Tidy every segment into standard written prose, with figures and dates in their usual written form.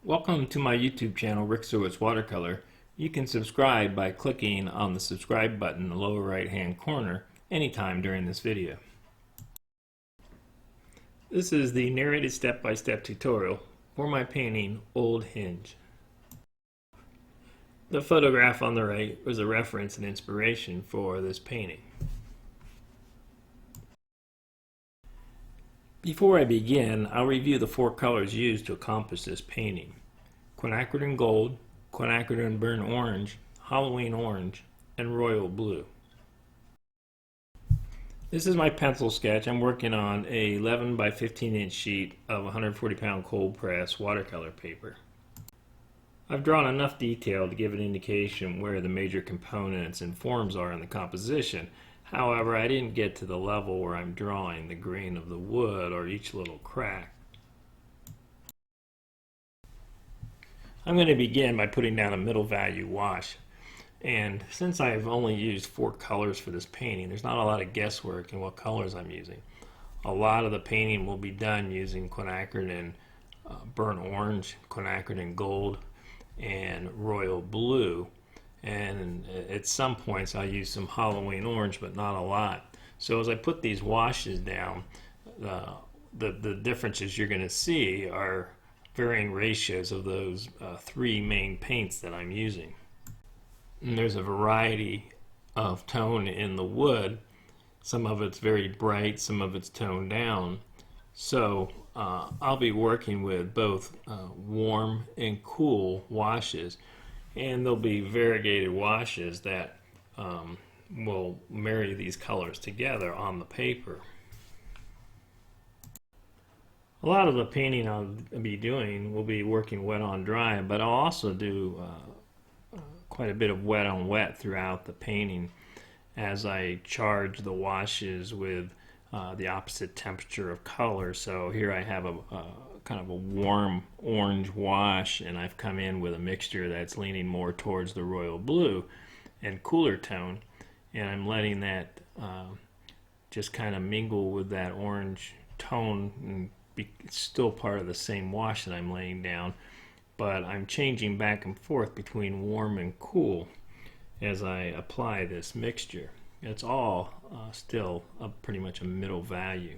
Welcome to my YouTube channel, Surowicz Watercolor. You can subscribe by clicking on the subscribe button in the lower right hand corner anytime during this video. This is the narrated step-by-step tutorial for my painting, Old Hinge. The photograph on the right was a reference and inspiration for this painting. Before I begin, I'll review the four colors used to accomplish this painting: quinacridone gold, quinacridone burnt orange, Halloween orange, and royal blue. This is my pencil sketch. I'm working on a 11 by 15 inch sheet of 140 pound cold press watercolor paper. I've drawn enough detail to give an indication where the major components and forms are in the composition. However, I didn't get to the level where I'm drawing the grain of the wood or each little crack. I'm going to begin by putting down a middle value wash. And since I've only used four colors for this painting, there's not a lot of guesswork in what colors I'm using. A lot of the painting will be done using quinacridone burnt orange, quinacridone gold, and royal blue. And at some points I'll use some Halloween orange, but not a lot. So as I put these washes down, the differences you're going to see are varying ratios of those three main paints that I'm using. And there's a variety of tone in the wood. Some of it's very bright, some of it's toned down. So I'll be working with both warm and cool washes, and there'll be variegated washes that will marry these colors together on the paper. A lot of the painting I'll be doing will be working wet on dry, but I'll also do quite a bit of wet on wet throughout the painting as I charge the washes with the opposite temperature of color. So here I have a kind of a warm orange wash, and I've come in with a mixture that's leaning more towards the royal blue and cooler tone, and I'm letting that just kind of mingle with that orange tone, and it's still part of the same wash that I'm laying down, but I'm changing back and forth between warm and cool as I apply this mixture. It's all still pretty much a middle value.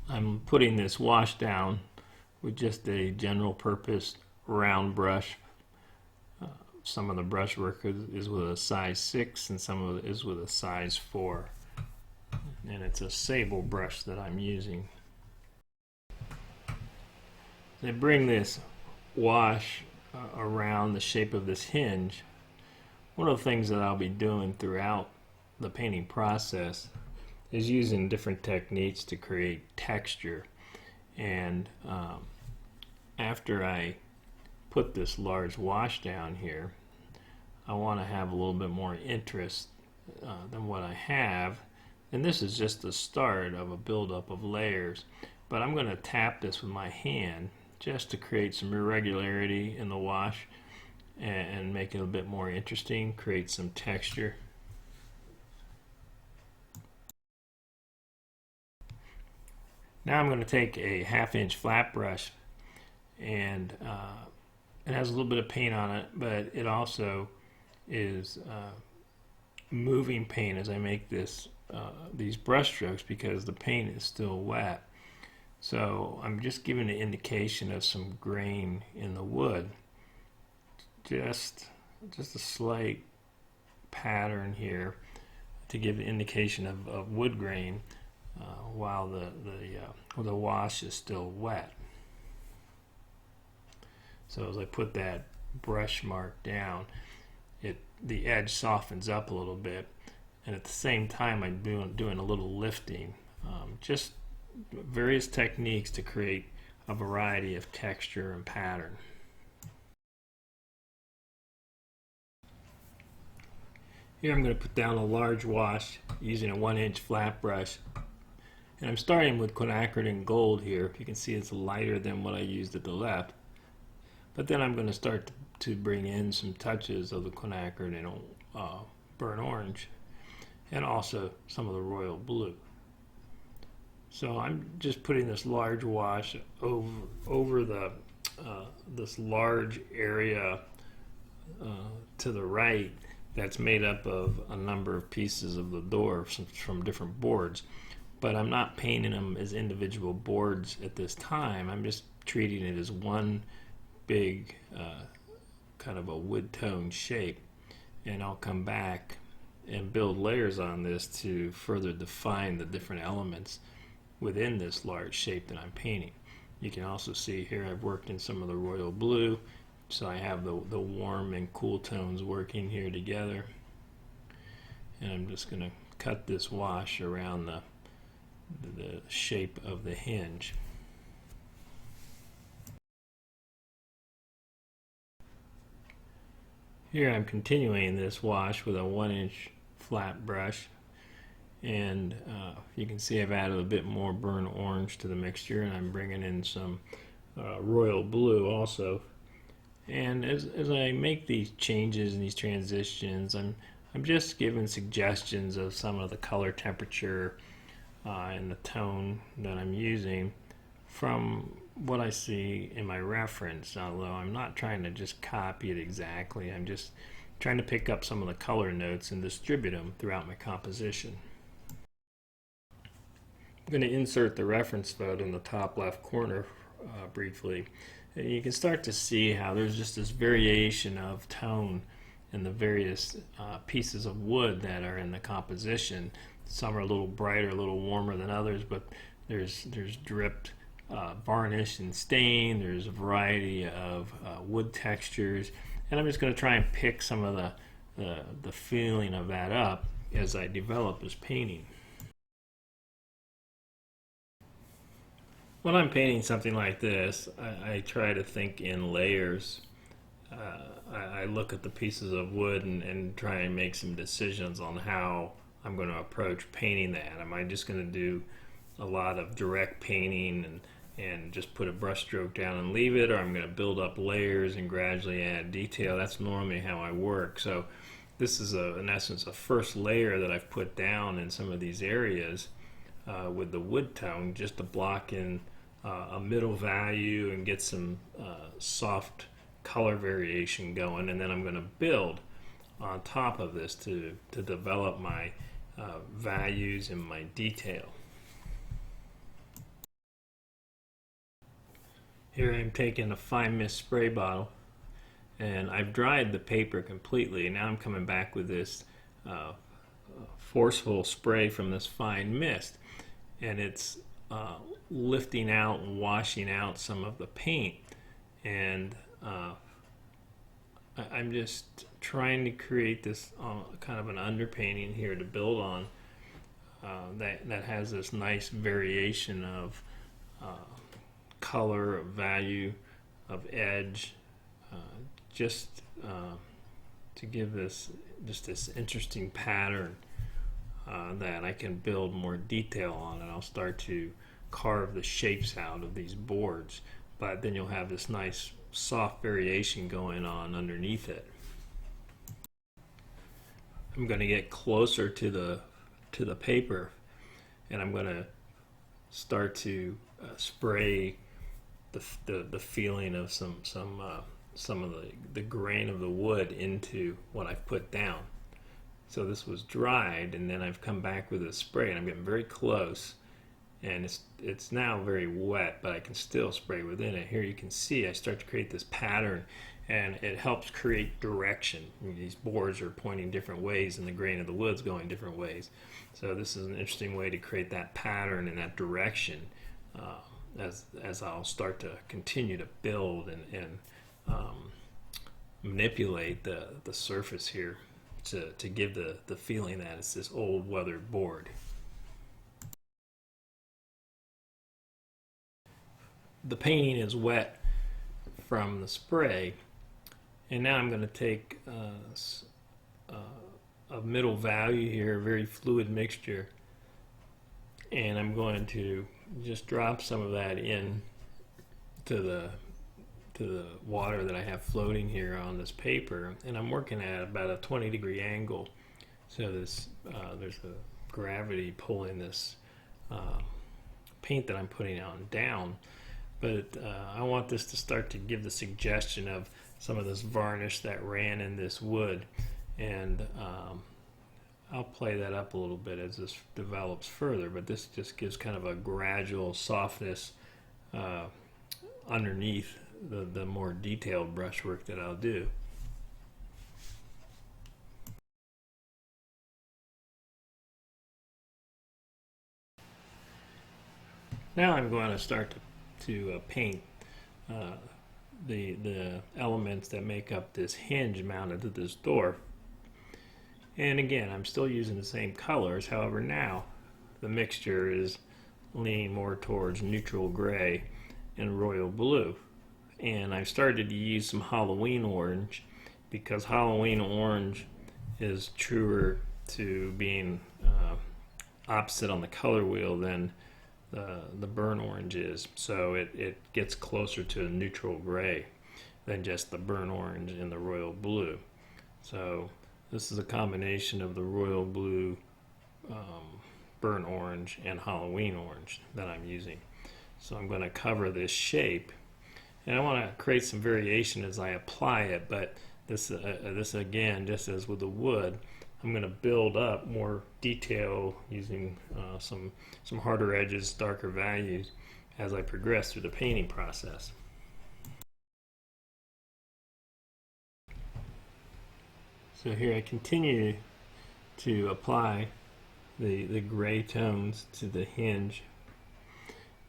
I'm putting this wash down with just a general purpose round brush. Some of the brush work is with a size 6 and some of it is with a size 4. And it's a sable brush that I'm using. I bring this wash around the shape of this hinge. One of the things that I'll be doing throughout the painting process is using different techniques to create texture. And after I put this large wash down here, I want to have a little bit more interest than what I have. And this is just the start of a buildup of layers. But I'm going to tap this with my hand just to create some irregularity in the wash and make it a bit more interesting, create some texture. Now I'm going to take a 1/2 inch flat brush, and it has a little bit of paint on it, but it also is moving paint as I make this these brush strokes because the paint is still wet. So I'm just giving an indication of some grain in the wood. Just a slight pattern here to give an indication of wood grain while the wash is still wet. So as I put that brush mark down, the edge softens up a little bit, and at the same time I'm doing a little lifting. Just various techniques to create a variety of texture and pattern. Here I'm going to put down a large wash using a 1 inch flat brush, and I'm starting with quinacridone gold here. You can see it's lighter than what I used at the left, but then I'm going to start to bring in some touches of the quinacridone burnt orange and also some of the royal blue. So I'm just putting this large wash over the this large area to the right that's made up of a number of pieces of the door from different boards. But I'm not painting them as individual boards at this time. I'm just treating it as one big kind of a wood tone shape. And I'll come back and build layers on this to further define the different elements within this large shape that I'm painting. You can also see here I've worked in some of the royal blue, so I have the warm and cool tones working here together. And I'm just going to cut this wash around the shape of the hinge. Here I'm continuing this wash with a 1-inch flat brush, and you can see I've added a bit more burnt orange to the mixture, and I'm bringing in some royal blue also. And as I make these changes and these transitions, I'm just giving suggestions of some of the color temperature and the tone that I'm using from what I see in my reference, although I'm not trying to just copy it exactly. I'm just trying to pick up some of the color notes and distribute them throughout my composition. I'm going to insert the reference photo in the top left corner briefly. And you can start to see how there's just this variation of tone in the various pieces of wood that are in the composition. Some are a little brighter, a little warmer than others, but there's dripped varnish and stain. There's a variety of wood textures, and I'm just going to try and pick some of the feeling of that up as I develop this painting. When I'm painting something like this, I try to think in layers. I look at the pieces of wood and try and make some decisions on how I'm going to approach painting that. Am I just going to do a lot of direct painting and just put a brush stroke down and leave it, or I'm going to build up layers and gradually add detail? That's normally how I work. So this is in essence a first layer that I've put down in some of these areas with the wood tone, just to block in a middle value and get some soft color variation going, and then I'm going to build on top of this to develop my values and my detail. Here I'm taking a fine mist spray bottle, and I've dried the paper completely, and now I'm coming back with this forceful spray from this fine mist, and it's lifting out and washing out some of the paint, and I'm just trying to create this kind of an underpainting here to build on that has this nice variation of color, of value, of edge, just to give this just this interesting pattern that I can build more detail on, and I'll start to carve the shapes out of these boards, but then you'll have this nice soft variation going on underneath it. I'm going to get closer to the paper, and I'm going to start to spray the feeling of some of the grain of the wood into what I've put down. So this was dried, and then I've come back with a spray, and I'm getting very close, and it's now very wet, but I can still spray within it. Here you can see I start to create this pattern, and it helps create direction. I mean, these boards are pointing different ways, and the grain of the wood's going different ways. So this is an interesting way to create that pattern and that direction as I'll start to continue to build and manipulate the surface here to give the feeling that it's this old weathered board. The painting is wet from the spray, and now I'm going to take a middle value here, a very fluid mixture, and I'm going to just drop some of that in to the water that I have floating here on this paper, and I'm working at about a 20-degree angle. So there's a gravity pulling this paint that I'm putting on down. But I want this to start to give the suggestion of some of this varnish that ran in this wood, and I'll play that up a little bit as this develops further, but this just gives kind of a gradual softness underneath the more detailed brushwork that I'll do. Now I'm going to start to paint the elements that make up this hinge mounted to this door. And again, I'm still using the same colors, however now the mixture is leaning more towards neutral gray and royal blue. And I've started to use some Halloween orange because Halloween orange is truer to being opposite on the color wheel than the burnt orange is. So it gets closer to a neutral gray than just the burnt orange and the royal blue. So this is a combination of the royal blue, burnt orange, and Halloween orange that I'm using. So I'm going to cover this shape, and I want to create some variation as I apply it, but this again, just as with the wood, I'm going to build up more detail using some harder edges, darker values as I progress through the painting process. So here I continue to apply the gray tones to the hinge,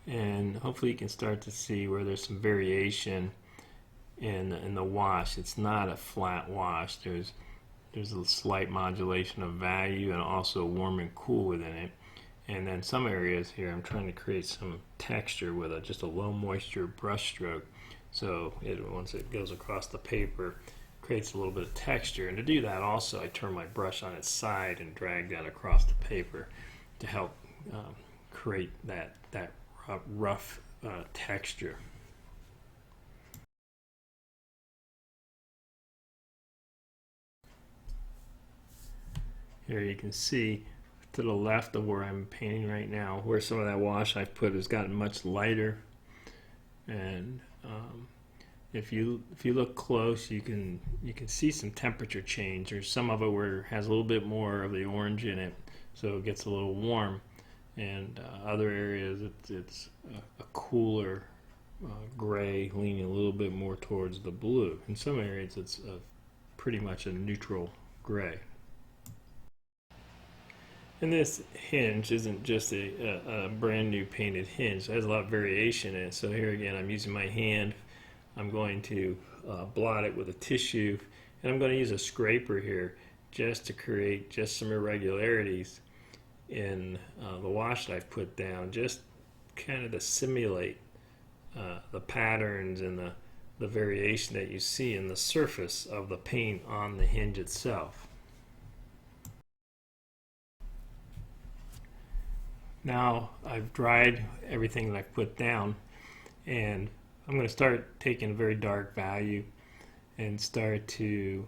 and hopefully you can start to see where there's some variation in the wash. It's not a flat wash. There's a slight modulation of value and also warm and cool within it. And then some areas here I'm trying to create some texture with just a low moisture brush stroke. So once it goes across the paper, creates a little bit of texture. And to do that also, I turn my brush on its side and drag that across the paper to help create that rough texture. Here you can see to the left of where I'm painting right now, where some of that wash I've put has gotten much lighter. And if you look close, you can see some temperature change. There's some of it where it has a little bit more of the orange in it, so it gets a little warm. And other areas, it's a cooler gray, leaning a little bit more towards the blue. In some areas, it's pretty much a neutral gray. And this hinge isn't just a brand new painted hinge. It has a lot of variation in it. So here again, I'm using my hand. I'm going to blot it with a tissue, and I'm going to use a scraper here just to create just some irregularities in the wash that I've put down, just kind of to simulate the patterns and the variation that you see in the surface of the paint on the hinge itself. Now I've dried everything that I've put down, and I'm going to start taking a very dark value and start to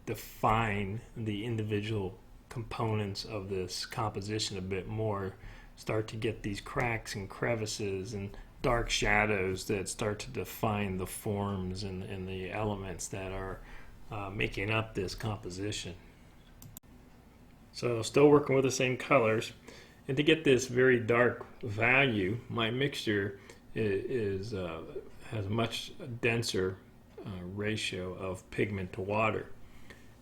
define the individual components of this composition a bit more, start to get these cracks and crevices and dark shadows that start to define the forms and the elements that are making up this composition. So still working with the same colors, and to get this very dark value, my mixture has a much denser ratio of pigment to water.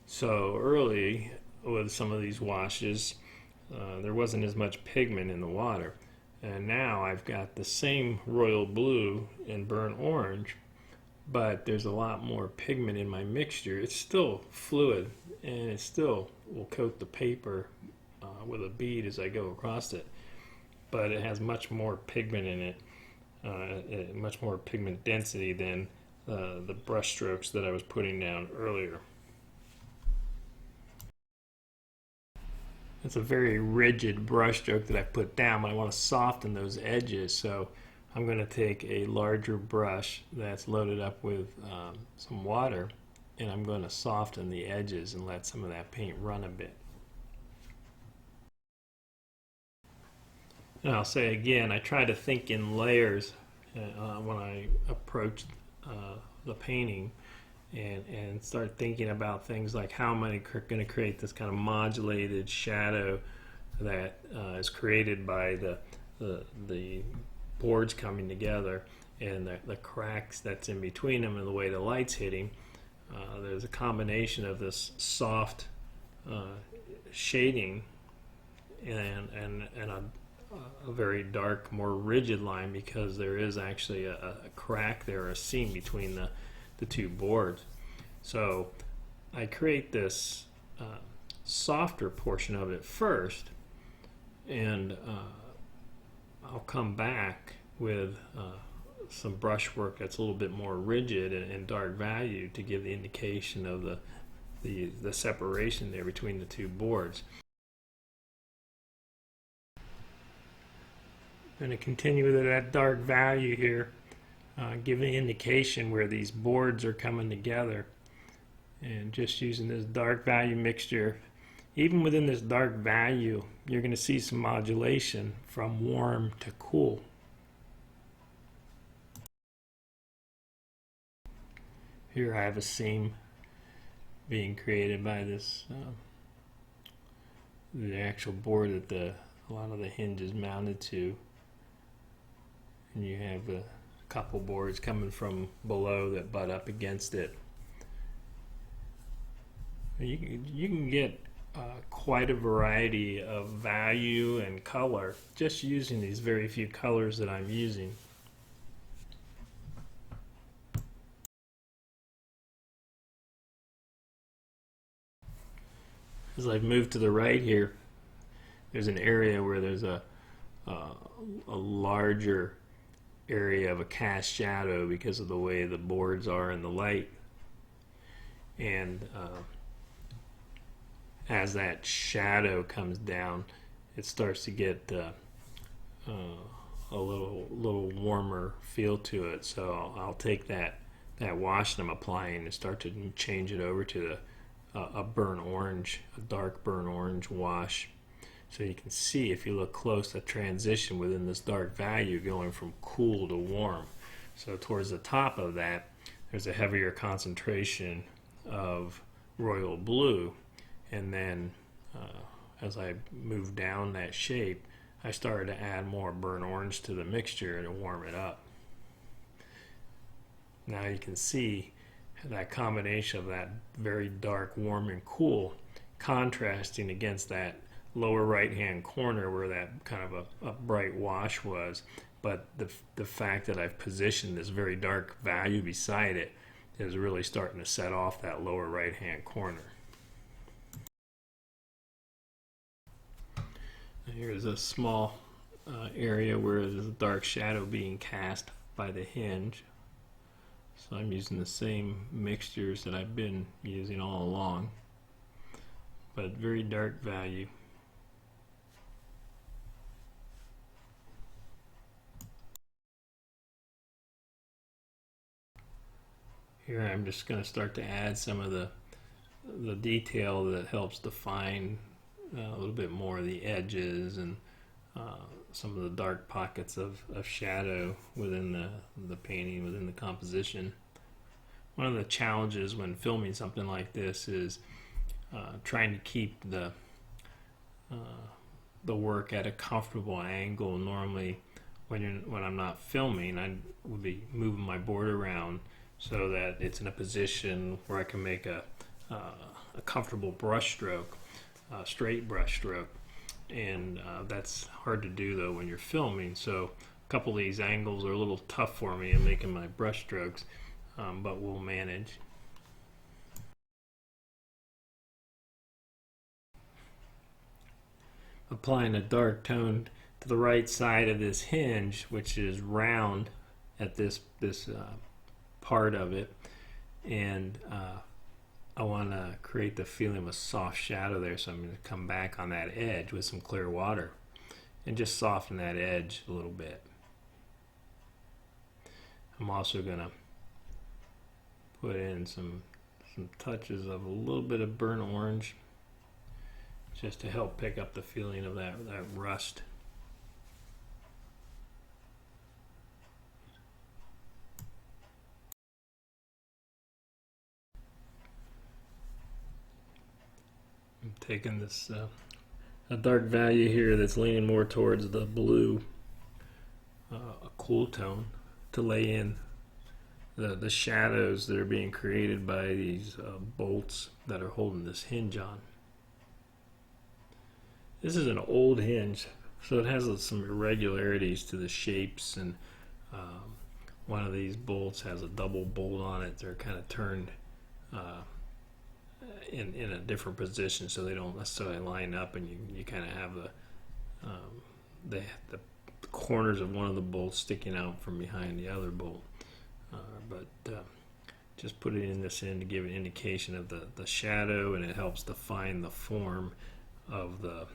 So early with some of these washes, there wasn't as much pigment in the water, and now I've got the same royal blue and burnt orange, but there's a lot more pigment in my mixture. It's still fluid, and it still will coat the paper with a bead as I go across it, but it has much more pigment in it, much more pigment density than the brush strokes that I was putting down earlier. It's a very rigid brush stroke that I put down, but I want to soften those edges, so I'm going to take a larger brush that's loaded up with some water, and I'm going to soften the edges and let some of that paint run a bit. And I'll say again, I try to think in layers when I approach the painting, and start thinking about things like how am I going to create this kind of modulated shadow that is created by the boards coming together and the cracks that's in between them and the way the light's hitting. There's a combination of this soft shading and a very dark, more rigid line, because there is actually a crack there, a seam between the two boards. So I create this softer portion of it first, and I'll come back with some brushwork that's a little bit more rigid and dark value to give the indication of the separation there between the two boards. I'm going to continue with that dark value here, give an indication where these boards are coming together, and just using this dark value mixture. Even within this dark value, you're going to see some modulation from warm to cool. Here I have a seam being created by this the actual board that a lot of the hinge is mounted to, and you have a couple boards coming from below that butt up against it. You can get quite a variety of value and color just using these very few colors that I'm using. As I've moved to the right here, there's an area where there's a larger area of a cast shadow because of the way the boards are in the light. And as that shadow comes down, it starts to get a little warmer feel to it. So I'll take that wash that I'm applying and start to change it over to a burnt orange, a dark burnt orange wash. So you can see, if you look close, the transition within this dark value going from cool to warm. So towards the top of that, there's a heavier concentration of royal blue, and then as I move down that shape, I started to add more burnt orange to the mixture to warm it up. Now you can see that combination of that very dark, warm, and cool contrasting against that lower right hand corner where that kind of a bright wash was, but the fact that I've positioned this very dark value beside it is really starting to set off that lower right hand corner. Here's a small area where there's a dark shadow being cast by the hinge. So I'm using the same mixtures that I've been using all along, but very dark value. Here I'm just going to start to add some of the detail that helps define a little bit more of the edges and some of the dark pockets of shadow within the painting, within the composition. One of the challenges when filming something like this is trying to keep the work at a comfortable angle. Normally when I'm not filming, I would be moving my board around so that it's in a position where I can make a comfortable brush stroke, straight brush stroke. And that's hard to do though when you're filming. So a couple of these angles are a little tough for me in making my brush strokes, but we'll manage. Applying a dark tone to the right side of this hinge, which is round at this part of it, and I want to create the feeling of a soft shadow there, so I'm going to come back on that edge with some clear water and just soften that edge a little bit. I'm also going to put in some touches of a little bit of burnt orange just to help pick up the feeling of that rust. Taking this a dark value here that's leaning more towards the blue, a cool tone, to lay in the shadows that are being created by these bolts that are holding this hinge on. This is an old hinge, so it has some irregularities to the shapes, and one of these bolts has a double bolt on it. They're kind of turned in a different position, so they don't necessarily line up, and you kind of have the corners of one of the bolts sticking out from behind the other bolt. But just put it in this end to give an indication of the shadow, and it helps define the form of the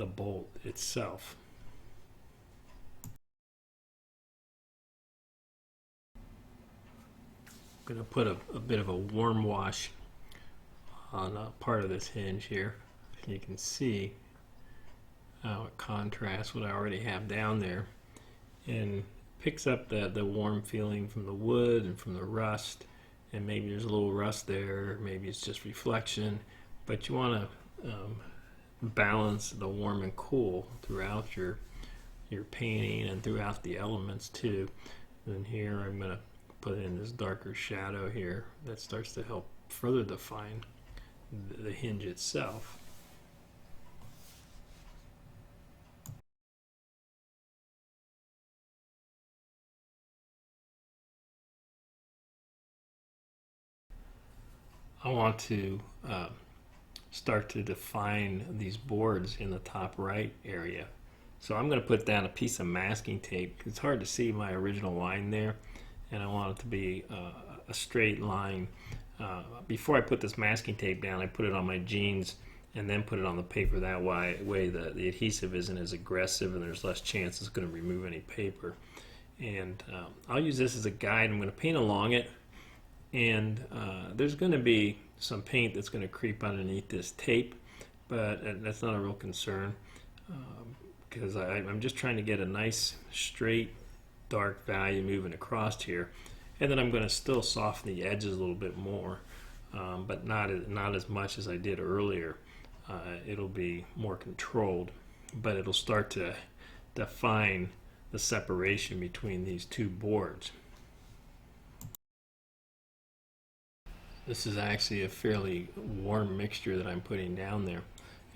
bolt itself. I'm going to put a bit of a warm wash on a part of this hinge here. You can see how it contrasts what I already have down there, and picks up the warm feeling from the wood and from the rust, and maybe there's a little rust there, maybe it's just reflection, but you want to balance the warm and cool throughout your painting and throughout the elements too. And here I'm going to put in this darker shadow here that starts to help further define the hinge itself. I want to start to define these boards in the top right area. So I'm going to put down a piece of masking tape. It's hard to see my original line there, and I want it to be a straight line. Before I put this masking tape down, I put it on my jeans and then put it on the paper. That way the adhesive isn't as aggressive, and there's less chance it's going to remove any paper. And I'll use this as a guide. I'm going to paint along it, and there's going to be some paint that's going to creep underneath this tape, but that's not a real concern, because I'm just trying to get a nice straight dark value moving across here, and then I'm going to still soften the edges a little bit more, but not as much as I did earlier. It'll be more controlled, but it'll start to define the separation between these two boards. This is actually a fairly warm mixture that I'm putting down there.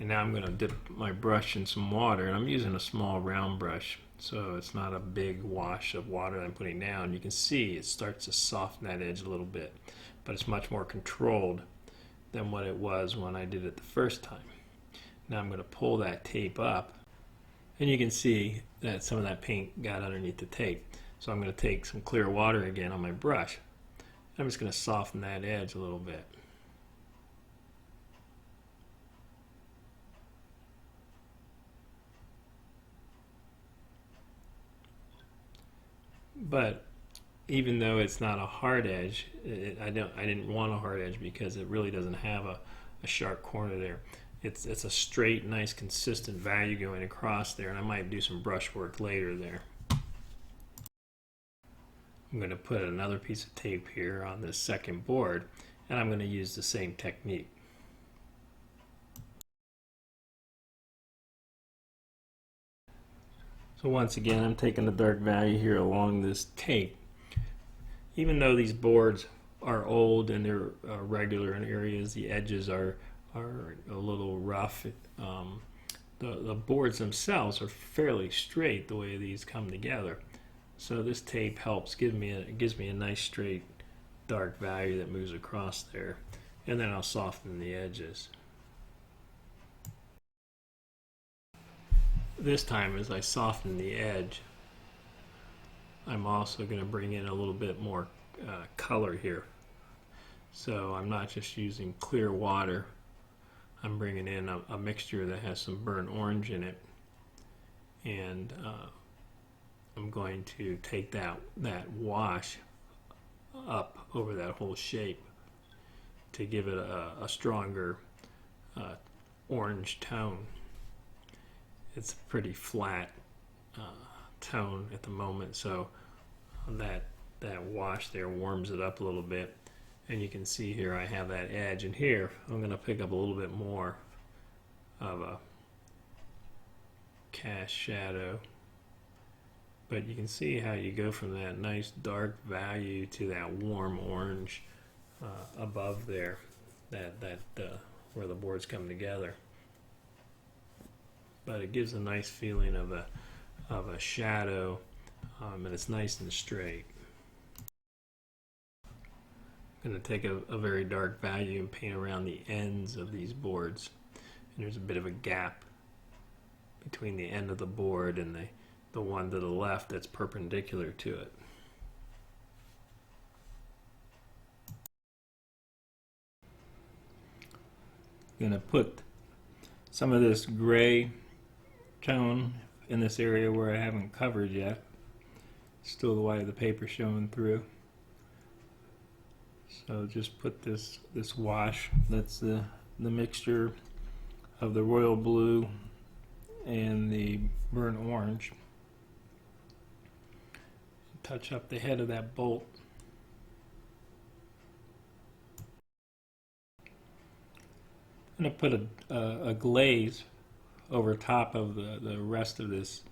And now I'm going to dip my brush in some water, and I'm using a small round brush, so it's not a big wash of water that I'm putting down. You can see it starts to soften that edge a little bit, but it's much more controlled than what it was when I did it the first time. Now I'm going to pull that tape up, and you can see that some of that paint got underneath the tape. So I'm going to take some clear water again on my brush. I'm just going to soften that edge a little bit. But even though it's not a hard edge, I didn't want a hard edge because it really doesn't have a sharp corner there. It's a straight, nice, consistent value going across there, and I might do some brush work later there. I'm going to put another piece of tape here on this second board, and I'm going to use the same technique. So once again, I'm taking the dark value here along this tape. Even though these boards are old and they're regular in areas, the edges are a little rough. The boards themselves are fairly straight the way these come together. So this tape helps gives me a nice straight dark value that moves across there, and then I'll soften the edges. This time, as I soften the edge, I'm also going to bring in a little bit more color here. So I'm not just using clear water. I'm bringing in a mixture that has some burnt orange in it, and I'm going to take that wash up over that whole shape to give it a stronger orange tone. It's a pretty flat tone at the moment, so that wash there warms it up a little bit, And you can see here I have that edge, and here I'm going to pick up a little bit more of a cast shadow. But you can see how you go from that nice dark value to that warm orange above there, that where the boards come together. But it gives a nice feeling of a shadow, and it's nice and straight. I'm going to take a very dark value and paint around the ends of these boards. And there's a bit of a gap between the end of the board and the one to the left that's perpendicular to it. I'm going to put some of this gray tone in this area where I haven't covered yet. Still the white of the paper showing through. So just put this wash, that's the mixture of the royal blue and the burnt orange. Touch up the head of that bolt. I'm going to put a glaze over top of the rest of this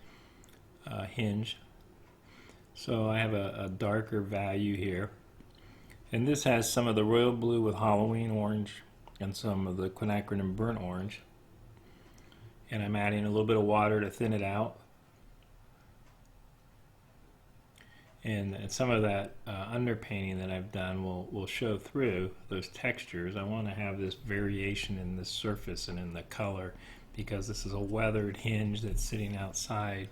hinge. So I have a darker value here. And this has some of the royal blue with Halloween orange and some of the quinacridone burnt orange. And I'm adding a little bit of water to thin it out. And some of that underpainting that I've done will show through those textures. I want to have this variation in the surface and in the color because this is a weathered hinge that's sitting outside.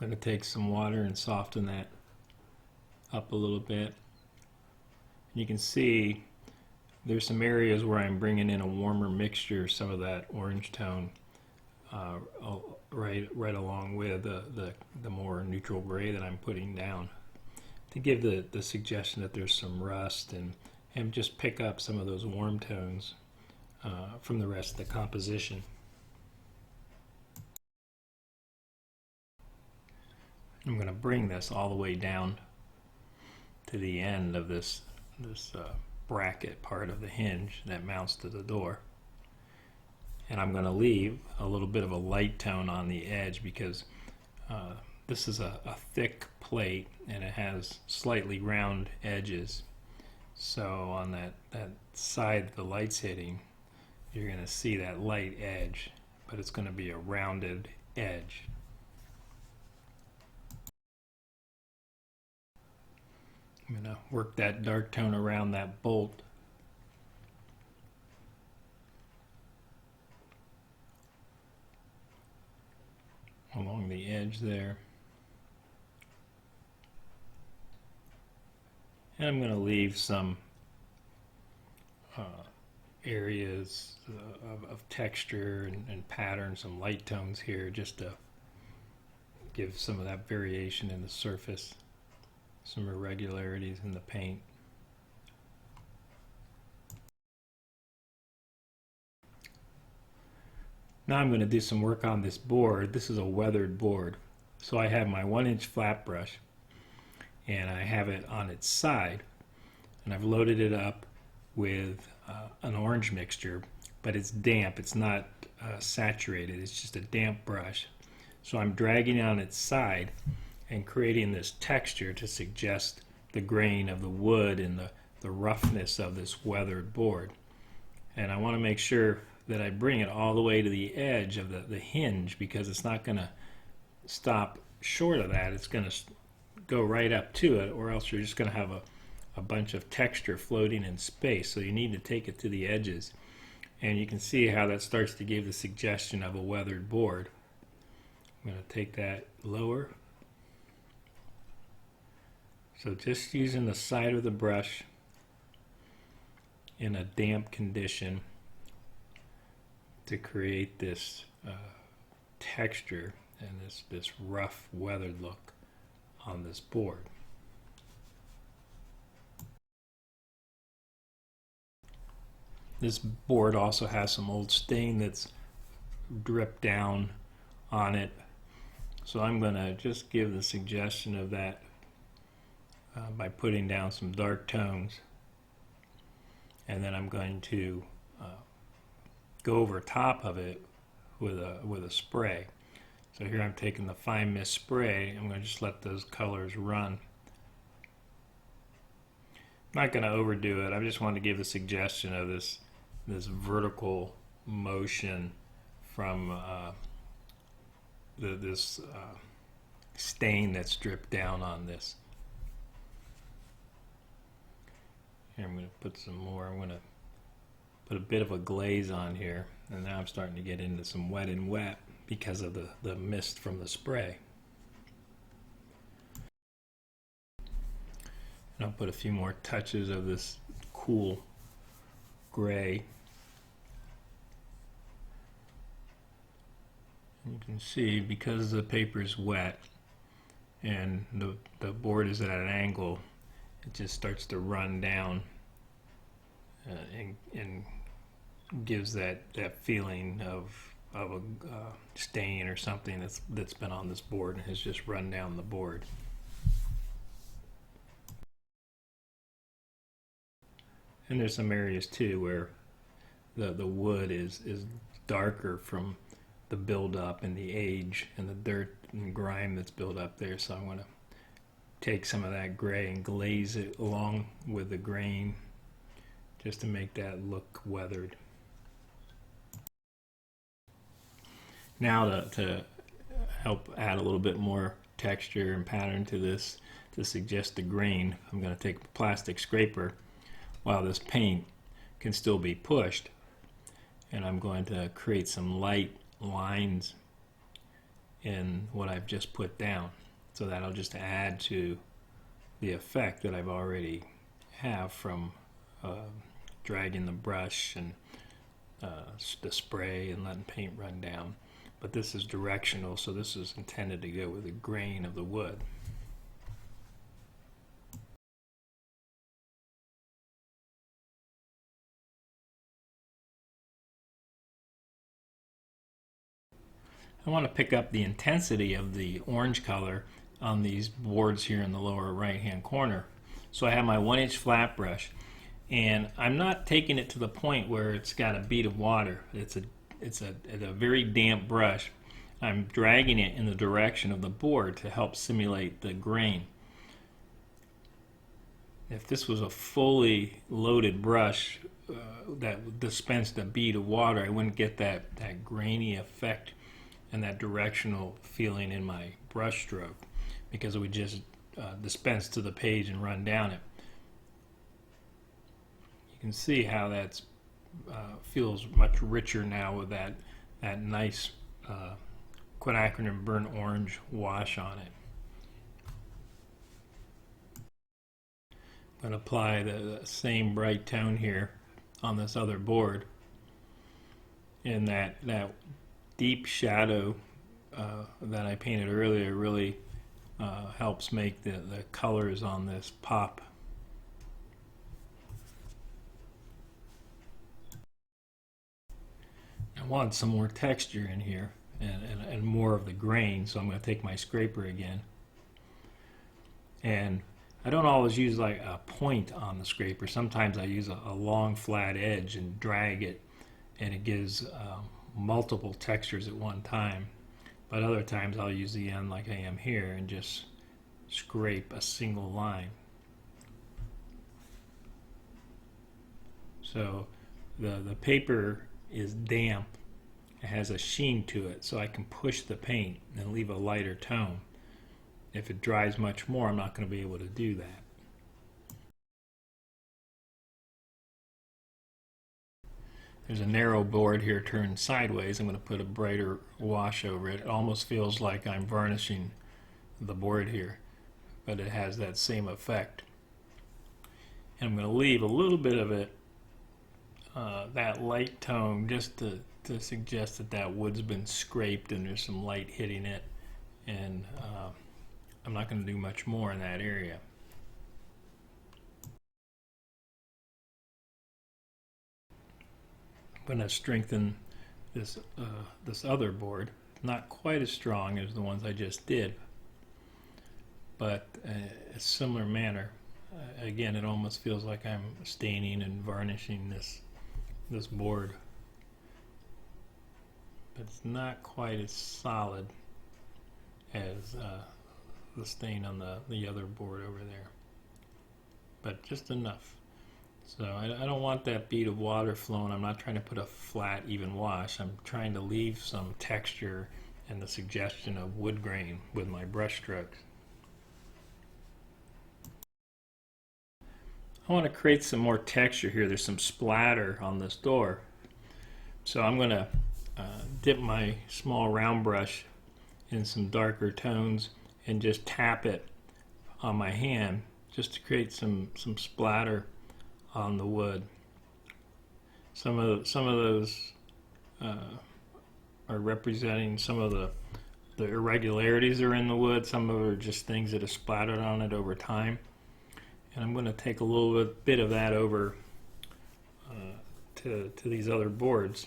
I'm going to take some water and soften that up a little bit. You can see there's some areas where I'm bringing in a warmer mixture, some of that orange tone, right along with the more neutral gray that I'm putting down, to give the suggestion that there's some rust and just pick up some of those warm tones from the rest of the composition. I'm going to bring this all the way down to the end of this bracket part of the hinge that mounts to the door. And I'm going to leave a little bit of a light tone on the edge because this is a thick plate and it has slightly round edges. So on that side the light's hitting, you're going to see that light edge, but it's going to be a rounded edge. I'm going to work that dark tone around that bolt. Along the edge there. And I'm going to leave some areas of texture and pattern, some light tones here just to give some of that variation in the surface. Some irregularities in the paint. Now I'm going to do some work on this board. This is a weathered board. So I have my 1-inch flat brush and I have it on its side and I've loaded it up with an orange mixture, but it's damp. It's not saturated. It's just a damp brush. So I'm dragging it on its side and creating this texture to suggest the grain of the wood and the roughness of this weathered board. And I want to make sure that I bring it all the way to the edge of the hinge because it's not going to stop short of that. It's going to go right up to it, or else you're just going to have a bunch of texture floating in space. So you need to take it to the edges. And you can see how that starts to give the suggestion of a weathered board. I'm going to take that lower. So just using the side of the brush in a damp condition to create this texture and this rough weathered look on this board. This board also has some old stain that's dripped down on it, So I'm going to just give the suggestion of that by putting down some dark tones, and then I'm going to go over top of it with a spray. So here I'm taking the fine mist spray. I'm going to just let those colors run. I'm not going to overdo it. I just wanted to give the suggestion of this vertical motion from this stain that's dripped down on this. Here I'm going to put some more. I'm going to put a bit of a glaze on here, and now I'm starting to get into some wet and wet because of the mist from the spray. And I'll put a few more touches of this cool gray. You can see, because the paper is wet and the board is at an angle, it just starts to run down and gives that feeling of a stain or something that's been on this board and has just run down the board. And there's some areas too where the wood is darker from the buildup and the age and the dirt and grime that's built up there. So I'm going to take some of that gray and glaze it along with the grain just to make that look weathered. Now to help add a little bit more texture and pattern to this, to suggest the grain, I'm going to take a plastic scraper while this paint can still be pushed, and I'm going to create some light lines in what I've just put down. So that'll just add to the effect that I've already have from dragging the brush and the spray and letting paint run down. But this is directional, so this is intended to go with the grain of the wood. I want to pick up the intensity of the orange color on these boards here in the lower right hand corner. So I have my 1-inch flat brush, and I'm not taking it to the point where it's got a bead of water. It's a very damp brush. I'm dragging it in the direction of the board to help simulate the grain. If this was a fully loaded brush that dispensed a bead of water, I wouldn't get that grainy effect and that directional feeling in my brush stroke, because it would just dispense to the page and run down it. You can see how that feels much richer now with that nice quinacridone burnt orange wash on it. I'm going to apply the same bright tone here on this other board, and that deep shadow that I painted earlier really helps make the colors on this pop. I want some more texture in here and more of the grain, so I'm going to take my scraper again. And I don't always use like a point on the scraper. Sometimes I use a long flat edge and drag it, and it gives multiple textures at one time. But other times I'll use the end like I am here and just scrape a single line. So the paper is damp. It has a sheen to it, so I can push the paint and leave a lighter tone. If it dries much more, I'm not going to be able to do that. There's a narrow board here turned sideways. I'm going to put a brighter wash over it. It almost feels like I'm varnishing the board here, but it has that same effect. And I'm going to leave a little bit of it, that light tone, just to suggest that wood's been scraped and there's some light hitting it. And I'm not going to do much more in that area. I'm going to strengthen this other board not quite as strong as the ones I just did, but a similar manner. Again, it almost feels like I'm staining and varnishing this board, but it's not quite as solid as the stain on the other board over there, but just enough. So I don't want that bead of water flowing. I'm not trying to put a flat, even wash. I'm trying to leave some texture and the suggestion of wood grain with my brush strokes. I want to create some more texture here. There's some splatter on this door. So I'm going to dip my small round brush in some darker tones and just tap it on my hand just to create some splatter on the wood. Some of those are representing some of the irregularities that are in the wood. Some of it are just things that have splattered on it over time. And I'm going to take a little bit of that over to these other boards.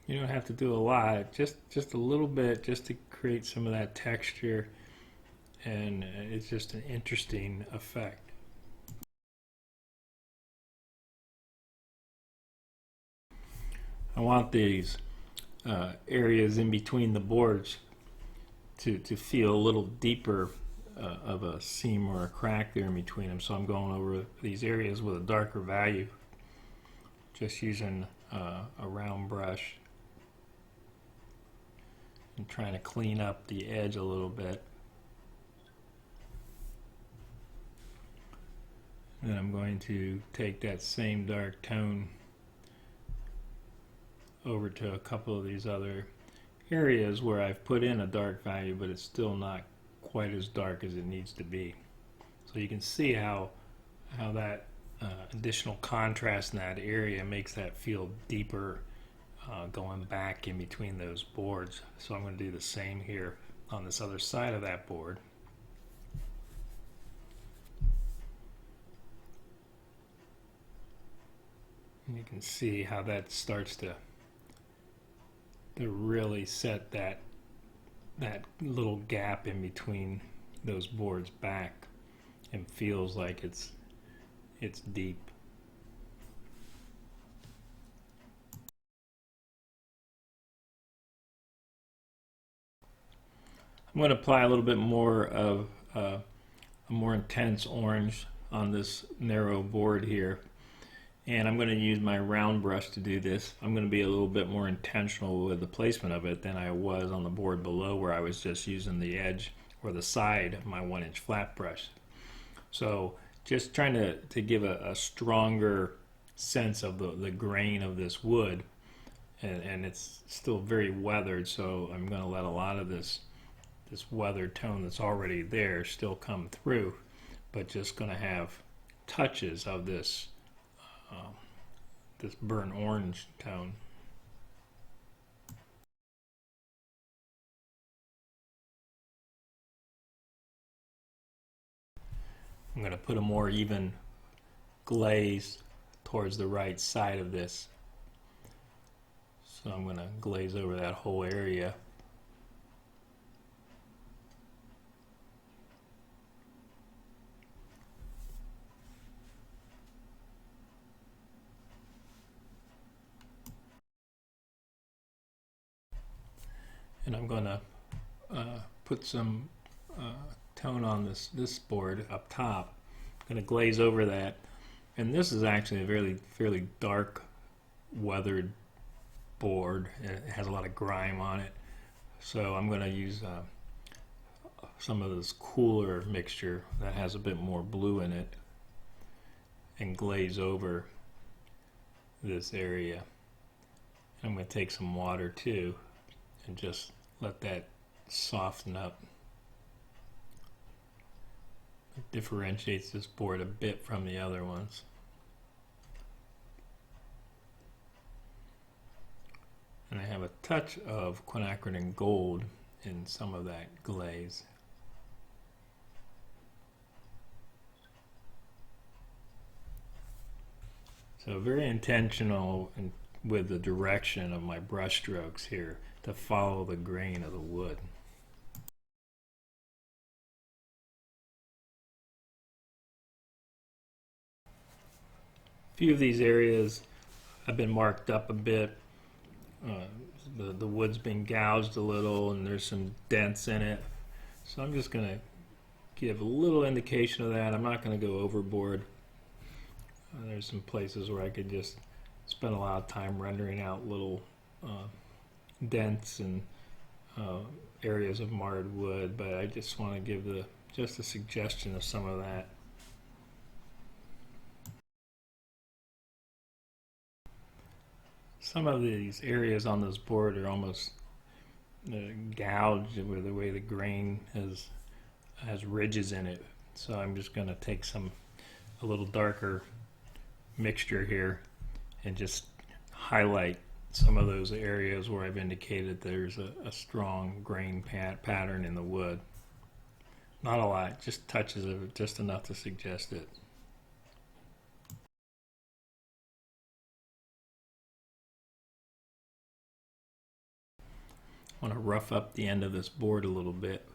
You don't have to do a lot, just a little bit, just to create some of that texture, and it's just an interesting effect. I want these areas in between the boards to feel a little deeper of a seam or a crack there in between them, so I'm going over these areas with a darker value, just using a round brush and trying to clean up the edge a little bit. Then I'm going to take that same dark tone over to a couple of these other areas where I've put in a dark value, but it's still not quite as dark as it needs to be. So you can see how that additional contrast in that area makes that feel deeper going back in between those boards. So I'm going to do the same here on this other side of that board. And you can see how that starts to really set that little gap in between those boards back, and feels like it's deep. I'm going to apply a little bit more of a more intense orange on this narrow board here, and I'm going to use my round brush to do this. I'm going to be a little bit more intentional with the placement of it than I was on the board below, where I was just using the edge or the side of my 1-inch flat brush. So just trying to give a stronger sense of the grain of this wood, and it's still very weathered, so I'm going to let a lot of this weathered tone that's already there still come through, but just going to have touches of this burnt orange tone. I'm going to put a more even glaze towards the right side of this. So I'm going to glaze over that whole area. And I'm going to put some tone on this board up top. I'm going to glaze over that, and this is actually a fairly dark weathered board. It has a lot of grime on it, so I'm going to use some of this cooler mixture that has a bit more blue in it and glaze over this area. I'm going to take some water too and just let that soften up. It differentiates this board a bit from the other ones. And I have a touch of quinacridone gold in some of that glaze. So very intentional in with the direction of my brush strokes here to follow the grain of the wood. A few of these areas have been marked up a bit. The wood's been gouged a little and there's some dents in it. So I'm just going to give a little indication of that. I'm not going to go overboard. There's some places where I could just spend a lot of time rendering out little dents and areas of marred wood, but I just want to give just a suggestion of some of that. Some of these areas on this board are almost gouged with the way the grain has ridges in it. So I'm just going to take a little darker mixture here and just highlight some of those areas where I've indicated there's a strong grain pattern in the wood. Not a lot, just touches of it, just enough to suggest it. I want to rough up the end of this board a little bit.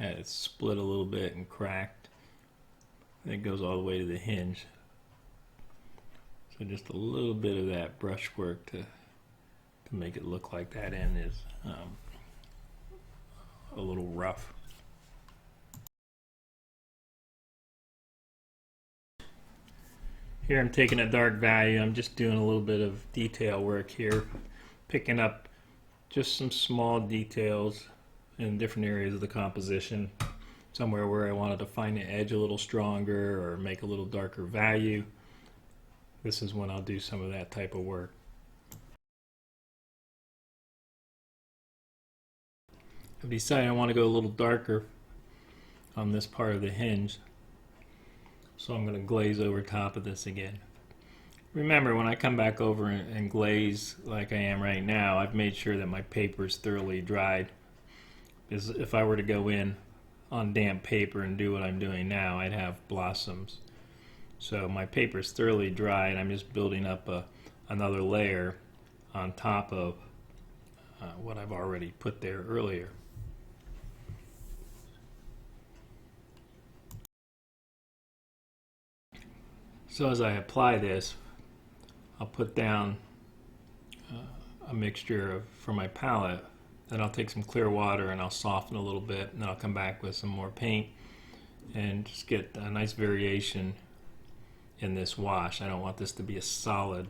It's split a little bit and cracked. And it goes all the way to the hinge. So just a little bit of that brushwork to make it look like that end is a little rough. Here I'm taking a dark value. I'm just doing a little bit of detail work here, picking up just some small details in different areas of the composition. Somewhere where I wanted to find the edge a little stronger or make a little darker value. This is when I'll do some of that type of work. I've decided I want to go a little darker on this part of the hinge. So I'm going to glaze over top of this again. Remember, when I come back over and glaze like I am right now, I've made sure that my paper is thoroughly dried. Because if I were to go in on damp paper and do what I'm doing now, I'd have blossoms. So my paper is thoroughly dry and I'm just building up another layer on top of what I've already put there earlier. So as I apply this, I'll put down a mixture for my palette. Then I'll take some clear water and I'll soften a little bit, and then I'll come back with some more paint and just get a nice variation in this wash. I don't want this to be a solid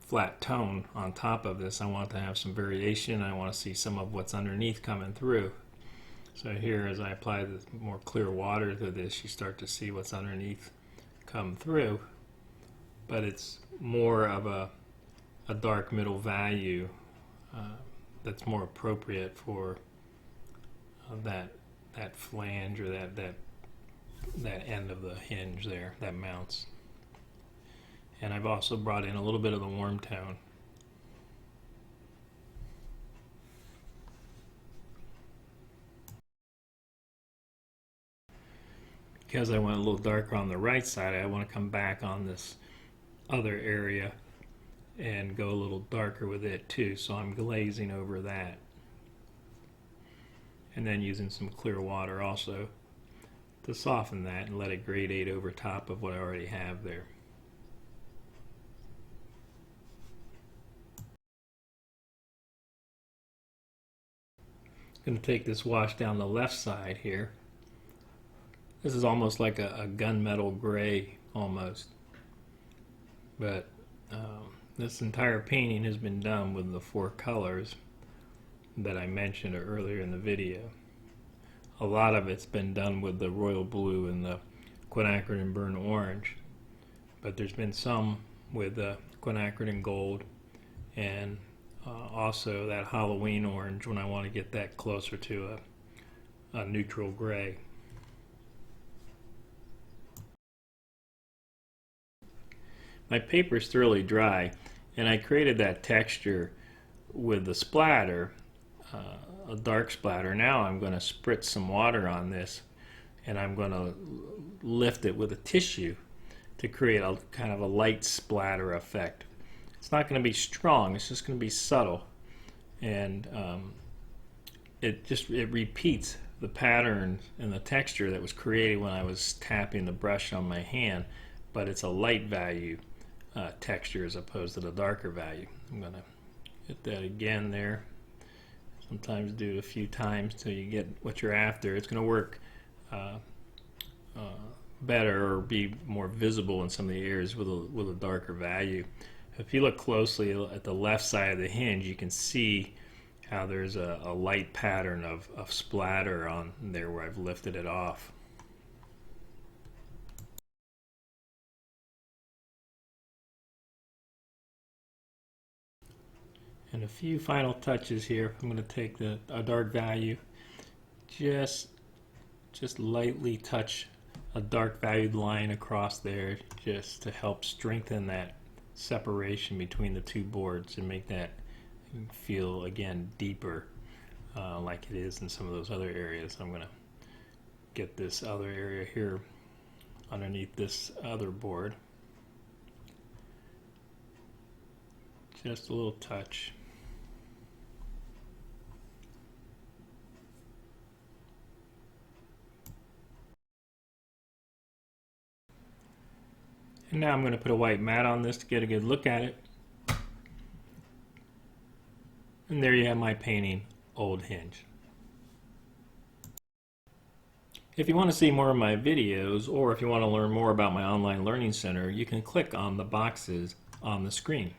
flat tone on top of this. I want to have some variation. I want to see some of what's underneath coming through. So here, as I apply the more clear water to this, you start to see what's underneath come through, but it's more of a dark middle value that's more appropriate for that flange or that end of the hinge there that mounts. And I've also brought in a little bit of the warm tone. Because I went a little darker on the right side, I want to come back on this other area and go a little darker with it too. So I'm glazing over that. And then using some clear water also to soften that and let it gradate over top of what I already have there. I'm going to take this wash down the left side here. This is almost like a gunmetal gray almost, but this entire painting has been done with the 4 colors that I mentioned earlier in the video. A lot of it's been done with the royal blue and the quinacridone and burnt orange, but there's been some with the quinacridone and gold, and also that Halloween orange when I want to get that closer to a neutral gray. My paper is thoroughly dry, and I created that texture with the splatter, a dark splatter. Now I'm going to spritz some water on this, and I'm going to lift it with a tissue to create a kind of a light splatter effect. It's not going to be strong, it's just going to be subtle. And it repeats the pattern and the texture that was created when I was tapping the brush on my hand, but it's a light value texture as opposed to the darker value. I'm going to hit that again there. Sometimes do it a few times till you get what you're after. It's going to work better or be more visible in some of the areas with a darker value. If you look closely at the left side of the hinge, you can see how there's a light pattern of splatter on there where I've lifted it off. And a few final touches here. I'm going to take a dark value, just lightly touch a dark valued line across there, just to help strengthen that separation between the two boards and make that feel again deeper, like it is in some of those other areas. I'm going to get this other area here underneath this other board, just a little touch. And now I'm going to put a white mat on this to get a good look at it. And there you have my painting, Old Hinge. If you want to see more of my videos, or if you want to learn more about my online learning center, you can click on the boxes on the screen.